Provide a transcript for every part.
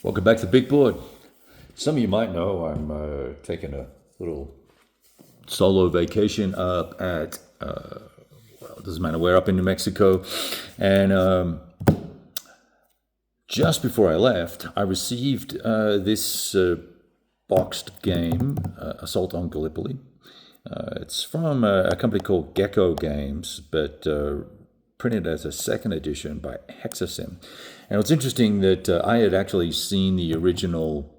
Welcome back to the Big Board. Some of you might know I'm taking a little solo vacation up at, it doesn't matter where, up in New Mexico. And just before I left, I received this boxed game, Assault on Gallipoli. It's from a company called Gecko Games, but printed as a second edition by Hexasim. And it's interesting that I had actually seen the original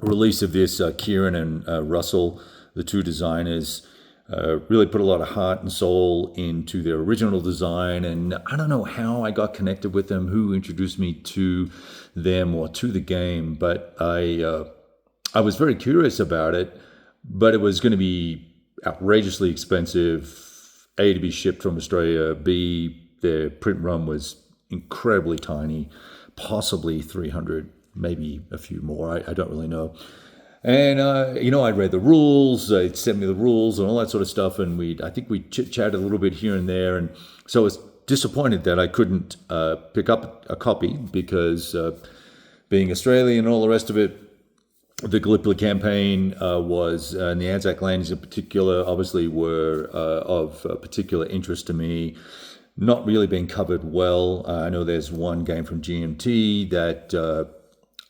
release of this. Kieran and Russell, the two designers, really put a lot of heart and soul into their original design. And I don't know how I got connected with them, who introduced me to them or to the game, but I was very curious about it, but it was going to be outrageously expensive, A, to be shipped from Australia, B, their print run was incredibly tiny, possibly 300, maybe a few more, I don't really know. And, I read the rules, they'd sent me the rules and all that sort of stuff, and I think we chit-chatted a little bit here and there, and so I was disappointed that I couldn't pick up a copy because being Australian and all the rest of it, the Gallipoli campaign was, and the Anzac landings in particular, obviously were of particular interest to me. Not really being covered well. I know there's one game from GMT that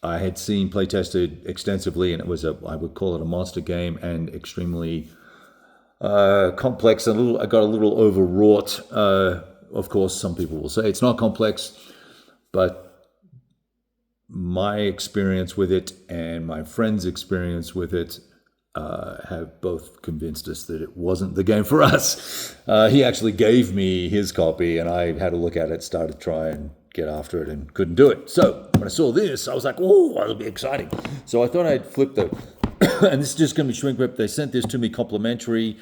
I had seen play tested extensively, and it was I would call it a monster game, and extremely complex and I got a little overwrought. Of course, some people will say it's not complex, but my experience with it and my friend's experience with it have both convinced us that it wasn't the game for us. He actually gave me his copy, and I had a look at it, started to try and get after it, and couldn't do it. So when I saw this, I was like, "Oh, that'll be exciting!" So I thought I'd flip the, and this is just going to be shrink wrap. They sent this to me complimentary,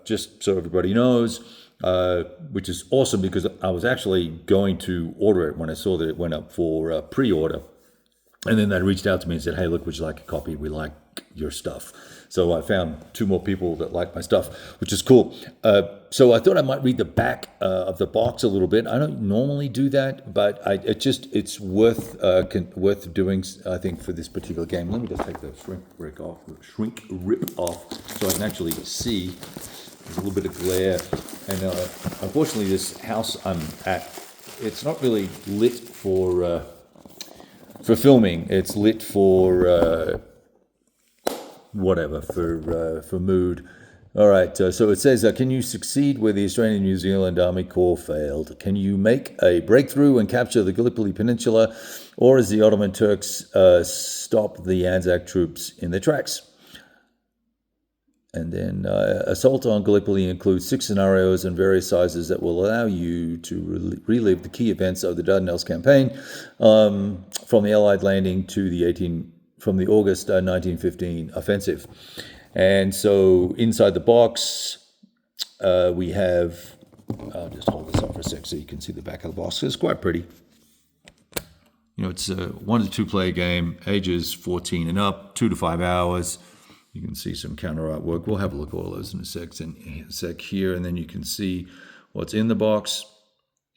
just so everybody knows, which is awesome because I was actually going to order it when I saw that it went up for pre-order. And then they reached out to me and said, "Hey, look, would you like a copy? We like your stuff." So I found two more people that like my stuff, which is cool. So I thought I might read the back of the box a little bit. I don't normally do that, but it's worth doing, I think, for this particular game. Let me just take the shrink rip off so I can actually see. There's a little bit of glare. And unfortunately, this house I'm at, it's not really lit for filming. It's lit for for mood. All right, so it says, can you succeed where the Australian and New Zealand Army Corps failed? Can you make a breakthrough and capture the Gallipoli Peninsula, or as the Ottoman Turks stop the Anzac troops in their tracks? And then Assault on Gallipoli includes 6 scenarios and various sizes that will allow you to relive the key events of the Dardanelles campaign, from the Allied landing to from the August 1915 offensive. And so inside the box, we have, I'll just hold this up for a sec so you can see the back of the box. It's quite pretty. It's a 1 to 2 player game, ages 14 and up, 2 to 5 hours. You can see some counter artwork. We'll have a look at all those in a sec here, and then you can see what's in the box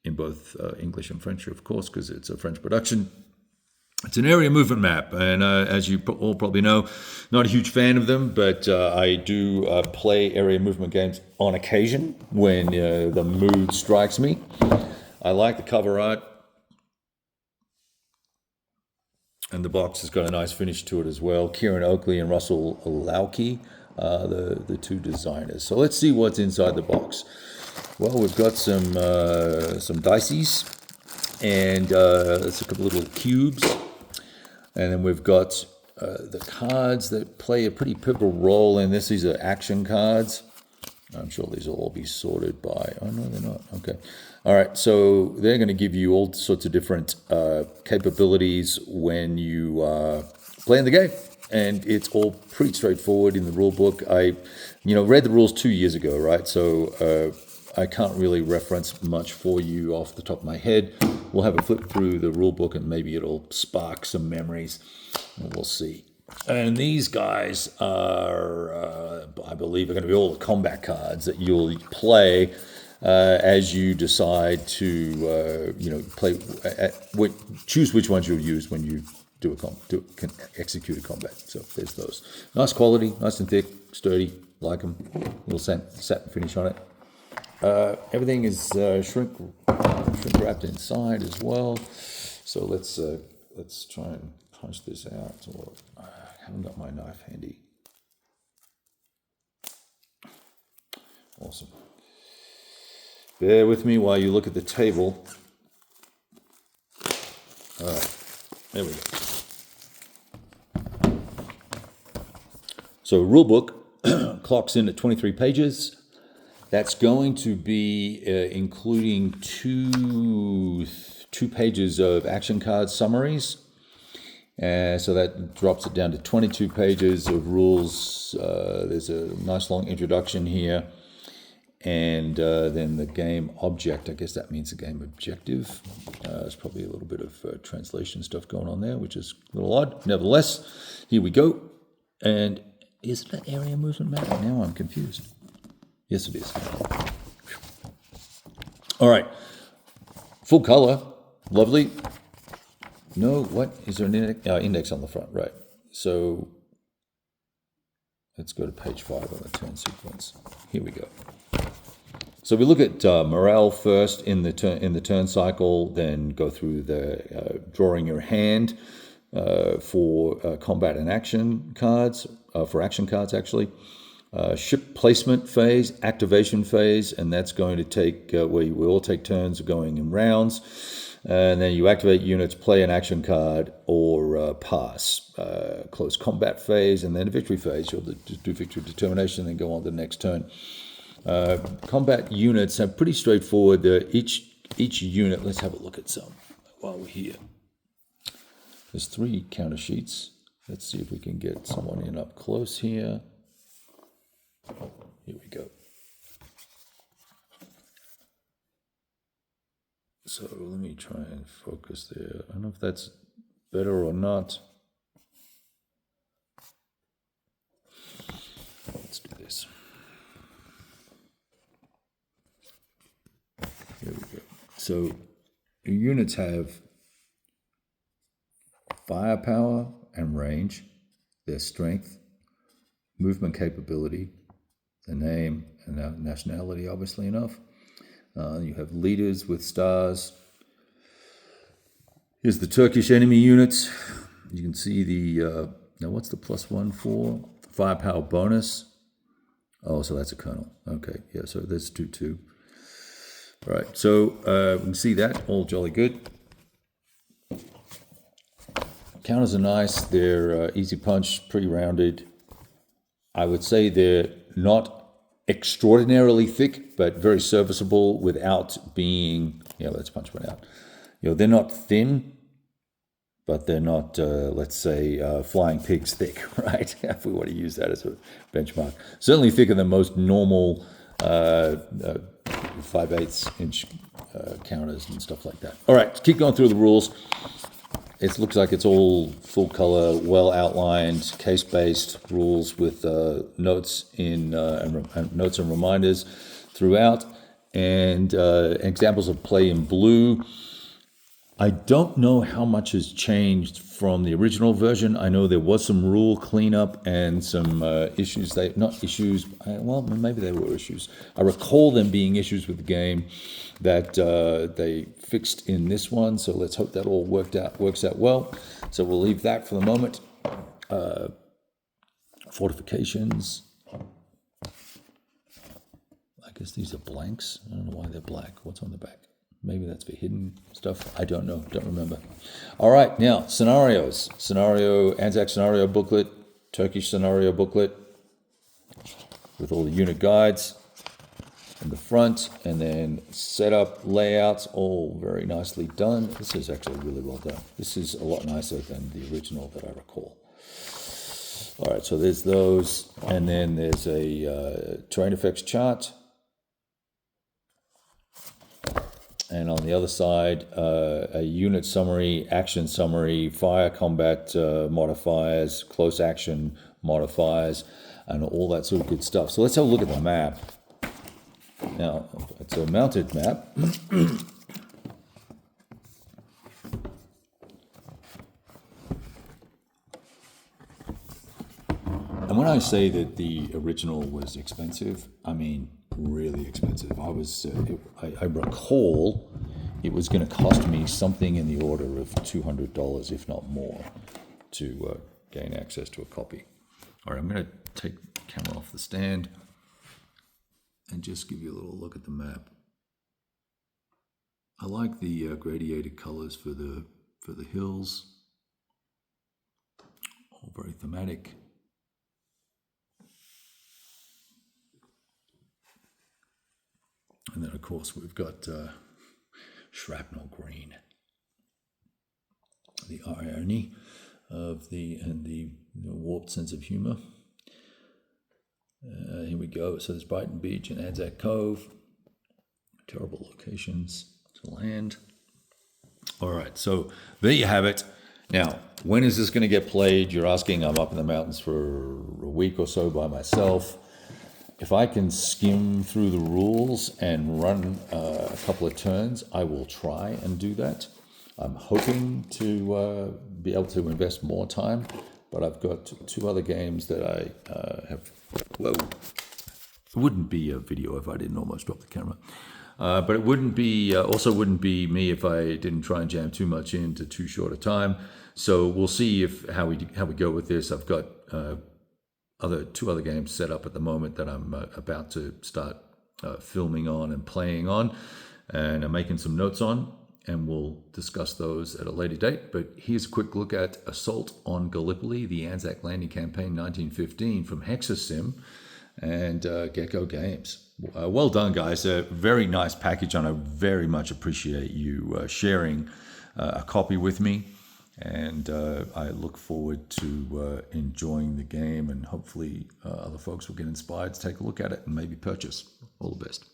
in both English and French, of course, because it's a French production. It's an area movement map, and as you all probably know, not a huge fan of them, but I do play area movement games on occasion when the mood strikes me. I like the cover art, and the box has got a nice finish to it as well. Kieran Oakley and Russell Lauke, the two designers. So let's see what's inside the box. Well, we've got some dices, and there's a couple of little cubes. And then we've got the cards that play a pretty pivotal role in this. These are action cards. I'm sure these will all be sorted by... Oh, no, they're not. Okay. All right. So they're going to give you all sorts of different capabilities when you play in the game. And it's all pretty straightforward in the rule book. I read the rules 2 years ago, right? So I can't really reference much for you off the top of my head. We'll have a flip through the rule book and maybe it'll spark some memories. We'll see. And these guys are, I believe, are going to be all the combat cards that you'll play as you decide to, play. Choose which ones you'll use when you can execute a combat. So there's those. Nice quality, nice and thick, sturdy. Like them. Little satin finish on it. Everything is shrink wrapped inside as well. So let's try and punch this out. Or I haven't got my knife handy. Awesome. Bear with me while you look at the table. All right, there we go. So rulebook clocks in at 23 pages. That's going to be including two pages of action card summaries. So that drops it down to 22 pages of rules. There's a nice long introduction here. And then the game object, I guess that means the game objective. There's probably a little bit of translation stuff going on there, which is a little odd. Nevertheless, here we go. And is it an area movement map? Now I'm confused. Yes, it is. All right. Full color. Lovely. No, what? Is there an index on the front? Right. So let's go to page 5 on the turn sequence. Here we go. So we look at morale first in the turn cycle, then go through the drawing your hand for combat and action cards, for action cards actually. Ship placement phase, activation phase, and that's going to take where we all take turns going in rounds. And then you activate units, play an action card, or pass. Close combat phase, and then a victory phase. You'll do victory determination, then go on to the next turn. Combat units are pretty straightforward. Each unit, let's have a look at some while we're here. There's 3 counter sheets. Let's see if we can get someone in up close here. Here we go. So let me try and focus there. I don't know if that's better or not. Let's do this. Here we go. So your units have firepower and range, their strength, movement capability, the name and nationality, obviously enough. You have leaders with stars. Here's the Turkish enemy units. You can see the, now what's the +1 for? Firepower bonus. Oh, so that's a colonel. Okay, yeah, so there's 2-2. All right, so we can see that, all jolly good. Counters are nice. They're easy punch, pretty rounded. I would say they're not extraordinarily thick, but very serviceable without being, let's punch one out. They're not thin, but they're not, let's say, flying pigs thick, right? If we want to use that as a benchmark. Certainly thicker than most normal 5/8 inch counters and stuff like that. All right, keep going through the rules. It looks like it's all full color, well outlined, case-based rules with notes and reminders throughout, and examples of play in blue. I don't know how much has changed from the original version. I know there was some rule cleanup and some issues. Maybe they were issues. I recall them being issues with the game that they fixed in this one. So let's hope that all works out well. So we'll leave that for the moment. Fortifications. I guess these are blanks. I don't know why they're black. What's on the back? Maybe that's for hidden stuff. I don't know. Don't remember. All right. Now, scenarios. Anzac scenario booklet, Turkish scenario booklet with all the unit guides in the front, and then setup layouts, all very nicely done. This is actually really well done. This is a lot nicer than the original that I recall. All right. So there's those. And then there's a terrain effects chart. And on the other side, a unit summary, action summary, fire combat modifiers, close action modifiers, and all that sort of good stuff. So let's have a look at the map. Now, it's a mounted map. And when I say that the original was expensive, I mean really expensive. I recall it was going to cost me something in the order of $200, if not more, to gain access to a copy. All right, I'm going to take the camera off the stand and just give you a little look at the map. I like the gradiated colors for the hills. All very thematic. And then, of course, we've got shrapnel green. The irony of the warped sense of humor. Here we go. So there's Brighton Beach and Anzac Cove. Terrible locations to land. All right, so there you have it. Now, when is this going to get played? You're asking. I'm up in the mountains for a week or so by myself. If I can skim through the rules and run a couple of turns, I will try and do that. I'm hoping to be able to invest more time, but I've got two other games that I have. Whoa. It wouldn't be a video if I didn't almost drop the camera. But it wouldn't be me if I didn't try and jam too much into too short a time. So we'll see how we go with this. I've got two other games set up at the moment that I'm about to start filming on and playing on, and I'm making some notes on, and we'll discuss those at a later date. But here's a quick look at Assault on Gallipoli, the Anzac Landing Campaign 1915 from Hexasim and Gecko Games. Well done, guys. A very nice package, and I very much appreciate you sharing a copy with me. And I look forward to enjoying the game, and hopefully other folks will get inspired to take a look at it and maybe purchase. All the best.